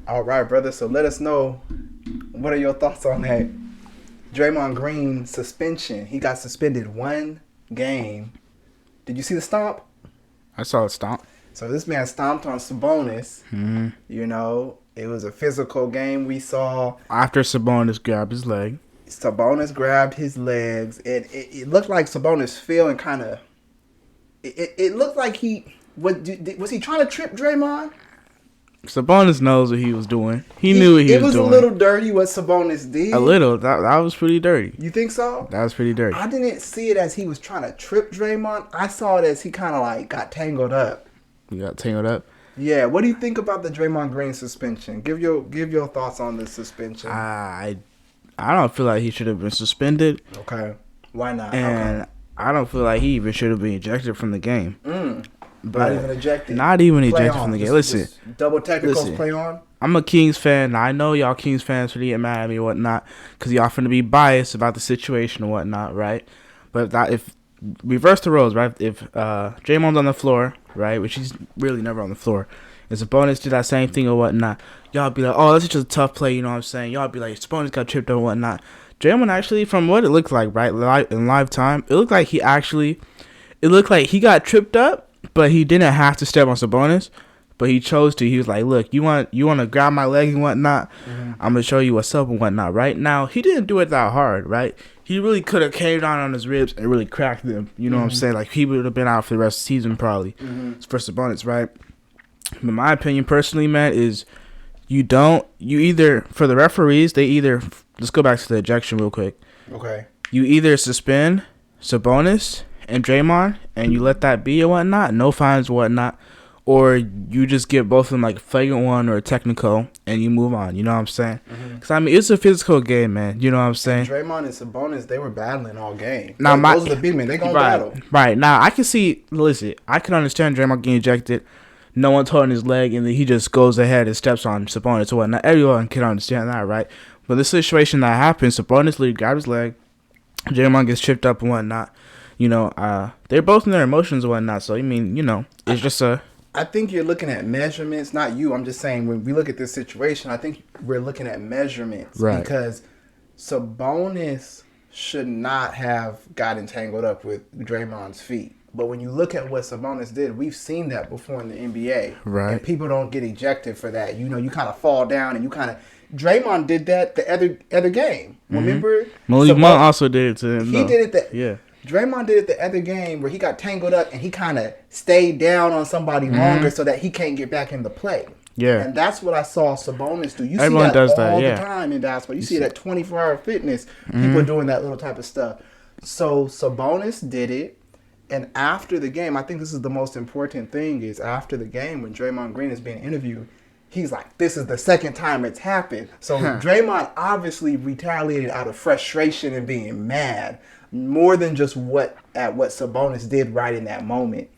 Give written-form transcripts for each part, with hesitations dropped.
All right, brother. So let us know, what are your thoughts on that Draymond Green suspension? He got suspended 1 game. Did you see the stomp? I saw a stomp. So this man stomped on Sabonis. Mm-hmm. You know, it was a physical game we saw. After Sabonis grabbed his leg. Sabonis grabbed his legs. And it looked like Sabonis fell and kind of... It looked like he... Was he trying to trip Draymond? Sabonis knows what he was doing. He knew what he was doing. It was a little dirty what Sabonis did. A little. That was pretty dirty. You think so? That was pretty dirty. I didn't see it as he was trying to trip Draymond. I saw it as he kind of like got tangled up. You got tangled up? Yeah. What do you think about the Draymond Green suspension? Give your thoughts on the suspension. I don't feel like he should have been suspended. Okay. Why not? And I don't feel like he even should have been ejected from the game. But not even ejected. Not even ejected from the game. Listen. Double technicals play on. I'm a Kings fan. I know y'all Kings fans really get mad at me and whatnot because y'all finna be biased about the situation and whatnot, right? But if reverse the roles, right? If Draymond's on the floor, right, which he's really never on the floor, and Sabonis did that same thing or whatnot, y'all be like, oh, that's just a tough play, you know what I'm saying? Y'all be like, Sabonis got tripped or whatnot. Draymond actually, from what it looked like, right, in live time, it looked like he got tripped up, but he didn't have to step on Sabonis. But he chose to. He was like, look, you want to grab my leg and whatnot? Mm-hmm. I'm going to show you what's up and whatnot. Right now, he didn't do it that hard, right? He really could have came down on his ribs and really cracked them. You know what I'm saying? Like, he would have been out for the rest of the season probably for Sabonis, right? But my opinion personally, man, is you either, for the referees, let's go back to the ejection real quick. Okay. You either suspend Sabonis and Draymond and you let that be or whatnot, no fines or whatnot, or you just give both of them like a flagrant one or a technical and you move on. You know what I'm saying? Because, I mean, it's a physical game, man. You know what I'm saying? And Draymond and Sabonis, they were battling all game. Now, those are the big men. They going to battle. Right. Now, I can see, listen, I can understand Draymond getting ejected. No one's holding his leg, and then he just goes ahead and steps on Sabonis or whatnot. Everyone can understand that, right? But the situation that happened, Sabonis literally grabbed his leg. Draymond gets tripped up and whatnot. You know, they're both in their emotions and whatnot. So, I mean, you know, it's just a... I think you're looking at measurements, not you. I'm just saying when we look at this situation, I think we're looking at measurements. Right. Because Sabonis should not have gotten tangled up with Draymond's feet. But when you look at what Sabonis did, we've seen that before in the NBA. Right. And people don't get ejected for that. You know, you kind of fall down and you kind of... Draymond did that the other game. Remember? Malik Monk also did it to him. He did it. Yeah. Draymond did it the other game where he got tangled up and he kind of stayed down on somebody longer so that he can't get back into play. Yeah. And that's what I saw Sabonis do. You Everyone see that does all that, the time in basketball. You see it at 24-hour fitness. People doing that little type of stuff. So Sabonis did it. And after the game, I think this is the most important thing, is after the game when Draymond Green is being interviewed, he's like, this is the second time it's happened. So Draymond obviously retaliated out of frustration and being mad, more than just what Sabonis did right in that moment.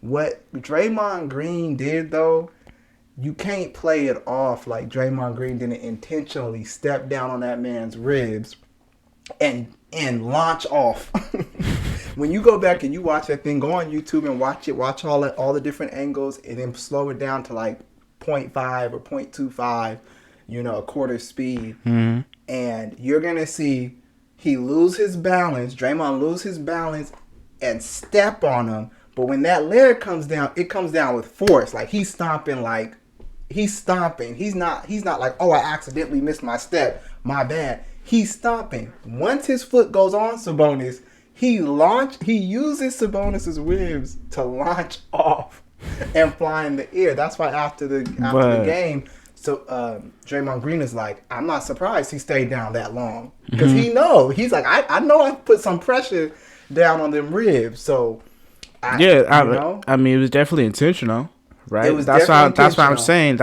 What Draymond Green did, though, you can't play it off like Draymond Green didn't intentionally step down on that man's ribs and launch off. When you go back and you watch that thing, go on YouTube and watch it. Watch all the different angles and then slow it down to like 0.5 or 0.25, you know, a quarter speed. And you're going to see he lose his balance. Draymond lose his balance and step on him. But when that leg comes down, it comes down with force. Like he's stomping. He's not like, oh, I accidentally missed my step. My bad. He's stomping. Once his foot goes on Sabonis, he uses Sabonis's ribs to launch off and fly in the air. That's why after the game, so Draymond Green is like, I'm not surprised he stayed down that long, because he's like, I know I put some pressure down on them ribs. So I mean, it was definitely intentional, right? It was that's why I'm saying.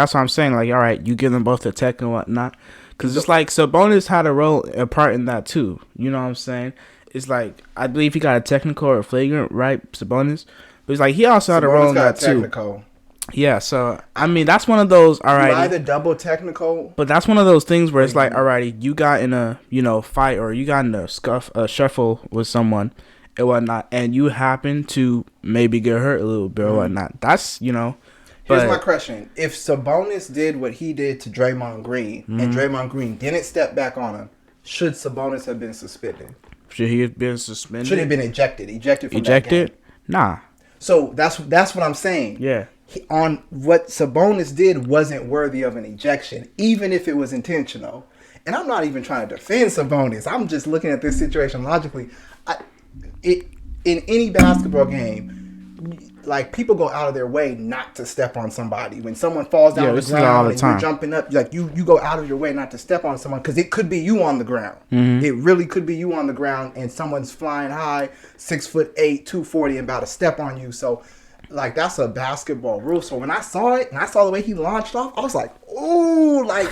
Like, all right, you give them both the tech and whatnot, because it's like Sabonis had a part in that too. You know what I'm saying? It's like, I believe he got a technical or a flagrant, right, Sabonis? But it's like he also had a role in that too. Yeah, so I mean that's one of those. All right, either double technical, but that's one of those things where it's like, all righty, you got in a fight or you got in a shuffle with someone and whatnot, and you happen to maybe get hurt a little bit or whatnot. That's Here's my question: if Sabonis did what he did to Draymond Green, and Draymond Green didn't step back on him, should Sabonis have been suspended? Should he have been suspended? Should he have been ejected? Ejected from that game? Nah. So that's what I'm saying. Yeah. On what Sabonis did wasn't worthy of an ejection, even if it was intentional. And I'm not even trying to defend Sabonis. I'm just looking at this situation logically. In any basketball game, like, people go out of their way not to step on somebody. When someone falls down the ground and you're jumping up, like you go out of your way not to step on someone because it could be you on the ground. Mm-hmm. It really could be you on the ground and someone's flying high, 6'8", 240, and about to step on you. So, like, that's a basketball rule. So when I saw it and I saw the way he launched off, I was like, ooh, like,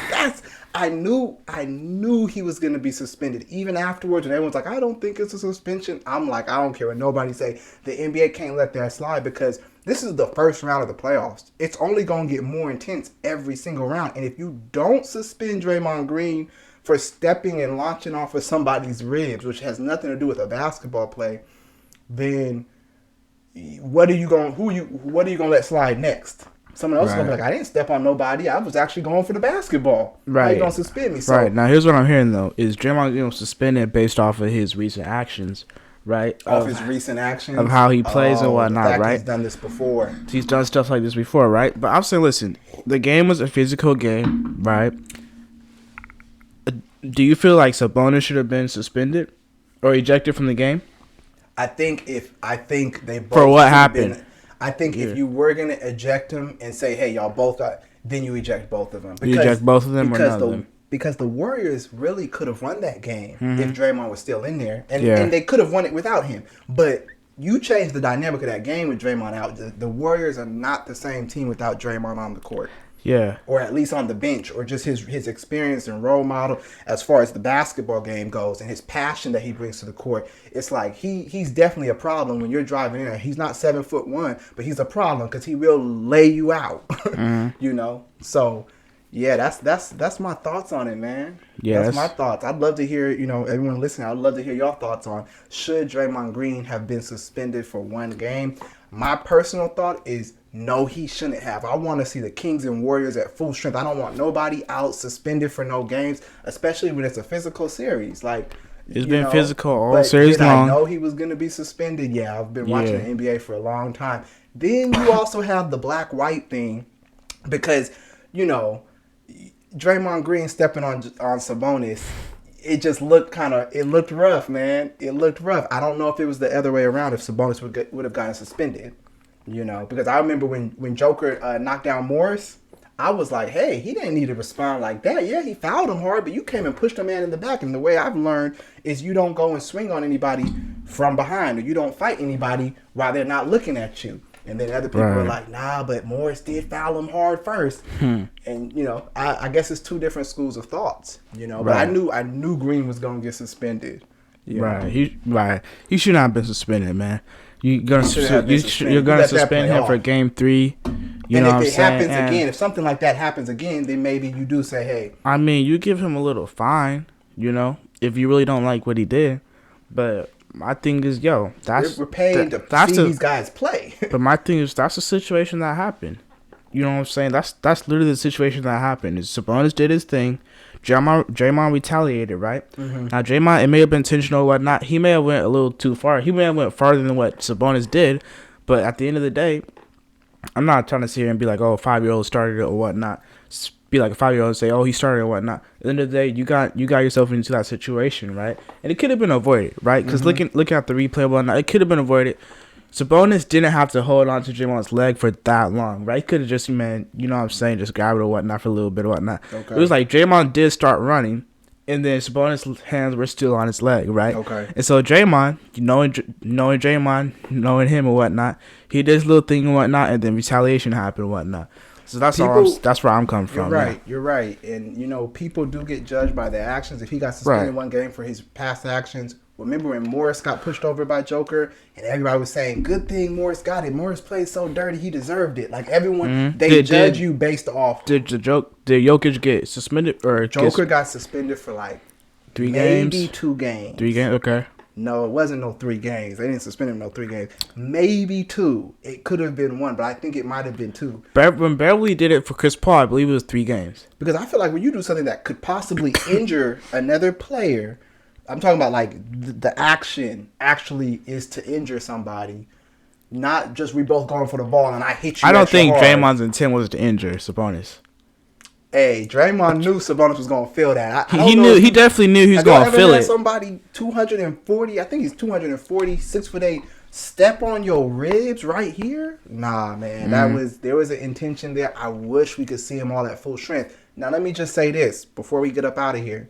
I knew he was going to be suspended. Even afterwards, and everyone's like, I don't think it's a suspension. I'm like, I don't care what nobody say. The NBA can't let that slide because this is the first round of the playoffs. It's only going to get more intense every single round. And if you don't suspend Draymond Green for stepping and launching off of somebody's ribs, which has nothing to do with a basketball play, then what are you going to let slide next? Someone else is going to be like, I didn't step on nobody. I was actually going for the basketball. Right. How you going to suspend me? So, right. Now, here's what I'm hearing, though. Is Draymond Green suspended based off of his recent actions, right? Off his recent actions? Of how he plays and whatnot, right? He's done this before. He's done stuff like this before, right? But I'm saying, listen, the game was a physical game, right? Do you feel like Sabonis should have been suspended or ejected from the game? I think they both for what happened. I think if you were gonna eject him and say, "Hey, y'all both got," then you eject both of them. Because, you eject both of them or none of them? Because the Warriors really could have won that game if Draymond was still in there, and they could have won it without him. But you changed the dynamic of that game with Draymond out. The Warriors are not the same team without Draymond on the court. Yeah. Or at least on the bench, or just his experience and role model as far as the basketball game goes, and his passion that he brings to the court. It's like he's definitely a problem when you're driving in there. He's not 7'1", but he's a problem because he will lay you out. You know? So yeah, that's my thoughts on it, man. Yeah, that's my thoughts. I'd love to hear, everyone listening, I'd love to hear your thoughts on, should Draymond Green have been suspended for one game? My personal thought is no, he shouldn't have. I want to see the Kings and Warriors at full strength. I don't want nobody out suspended for no games, especially when it's a physical series. Like, it's been physical all series long. I know he was going to be suspended. Yeah, I've been watching the NBA for a long time. Then you also have the black-white thing because, Draymond Green stepping on Sabonis, it just looked looked rough, man. It looked rough. I don't know if it was the other way around, if Sabonis would have gotten suspended. Because I remember when Joker knocked down Morris, I was like, hey, he didn't need to respond like that. Yeah, he fouled him hard, but you came and pushed a man in the back. And the way I've learned is you don't go and swing on anybody from behind, or you don't fight anybody while they're not looking at you. And then other people are like, nah, but Morris did foul him hard first. And, I guess it's two different schools of thoughts, But I knew Green was going to get suspended. Right. He should not have been suspended, man. You're gonna suspend him for game 3. If something like that happens again, then maybe you do say, hey. I mean, you give him a little fine, if you really don't like what he did. But my thing is, we're paid to see these guys play. But my thing is, that's the situation that happened. You know what I'm saying? That's literally the situation that happened. Is Sabonis did his thing. Draymond retaliated, right? Mm-hmm. Now, Draymond, it may have been intentional or whatnot. He may have went a little too far. He may have went farther than what Sabonis did. But at the end of the day, I'm not trying to sit here and be like, oh, a 5-year-old started it or whatnot. Be like a 5-year-old and say, oh, he started it or whatnot. At the end of the day, you got yourself into that situation, right? And it could have been avoided, right? Because looking at the replay and whatnot, it could have been avoided. Sabonis didn't have to hold on to Draymond's leg for that long, right? He could have just, just grab it or whatnot for a little bit or whatnot. Okay. It was like Draymond did start running, and then Sabonis' hands were still on his leg, right? Okay. And so Draymond, knowing Draymond, knowing him and whatnot, he did his little thing and whatnot, and then retaliation happened and whatnot. So that's where I'm coming from. You're right. And, people do get judged by their actions. If he got suspended one game for his past actions, remember when Morris got pushed over by Joker and everybody was saying, good thing Morris got it. Morris played so dirty, he deserved it. Like, everyone, they judge you based off. Did Jokic get suspended? Or Joker got suspended for like 3 games? Maybe 2 games. 3 games, okay. No, it wasn't no 3 games. They didn't suspend him no 3 games. Maybe 2. It could have been 1, but I think it might have been 2. When Beverly did it for Chris Paul, I believe it was 3 games. Because I feel like when you do something that could possibly injure another player, I'm talking about like the action actually is to injure somebody. Not just we both going for the ball and I hit you. I don't think hard. Draymond's intent was to injure Sabonis. Hey, Draymond knew Sabonis was gonna feel that. He knew. He definitely knew he was gonna feel it. Somebody 240. I think he's 240, 6'8", step on your ribs right here. Nah, man, there was an intention there. I wish we could see him all at full strength. Now let me just say this before we get up out of here.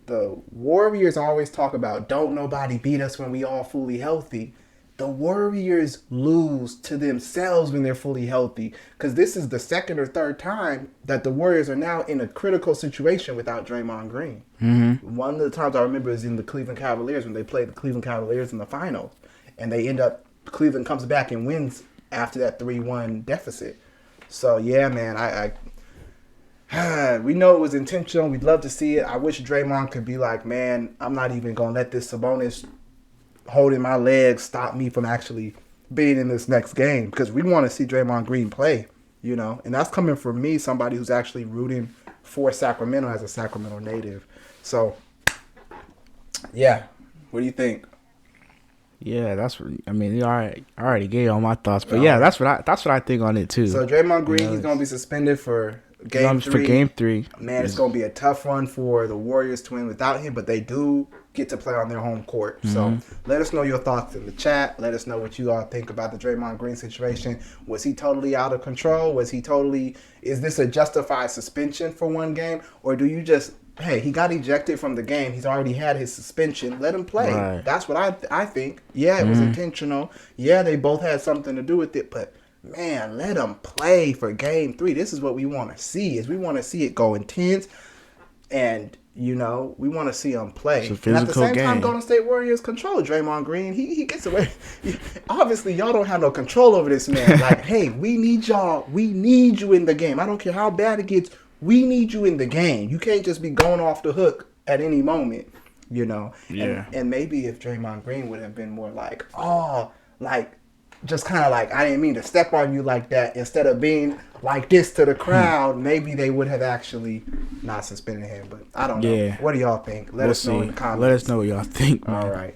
The Warriors always talk about don't nobody beat us when we all fully healthy. The Warriors lose to themselves when they're fully healthy because this is the second or third time that the Warriors are now in a critical situation without Draymond Green. Mm-hmm. One of the times I remember is in the Cleveland Cavaliers when they played the Cleveland Cavaliers in the finals. And they end up, Cleveland comes back and wins after that 3-1 deficit. So, yeah, man, we know it was intentional. We'd love to see it. I wish Draymond could be like, man, I'm not even going to let this Sabonis holding my legs stop me from actually being in this next game because we want to see Draymond Green play, you know. And that's coming from me, somebody who's actually rooting for Sacramento as a Sacramento native. So, yeah. What do you think? Yeah, I mean, I already gave all my thoughts, but yeah, that's what I think on it too. So Draymond Green, he's gonna be suspended for game 3. For game 3, man, it's gonna be a tough run for the Warriors to win without him, but they do get to play on their home court. Mm-hmm. So let us know your thoughts in the chat. Let us know what you all think about the Draymond Green situation. Was he totally out of control? Is this a justified suspension for 1 game, or do you just, hey, he got ejected from the game. He's already had his suspension. Let him play. Right. That's what I think. Yeah, it was intentional. Yeah, they both had something to do with it. But, man, let him play for game 3. This is what we want to see. We want to see it go intense. And, you know, we want to see him play. And at the same time, Golden State Warriors control Draymond Green. He gets away. Obviously, y'all don't have no control over this man. Like, hey, we need y'all. We need you in the game. I don't care how bad it gets. We need you in the game. You can't just be going off the hook at any moment, you know. Yeah. And maybe if Draymond Green would have been more like, just kind of like, I didn't mean to step on you like that. Instead of being like this to the crowd, maybe they would have actually not suspended him. But I don't know. What do y'all think? Let us know in the comments. Let us know what y'all think, man. All right.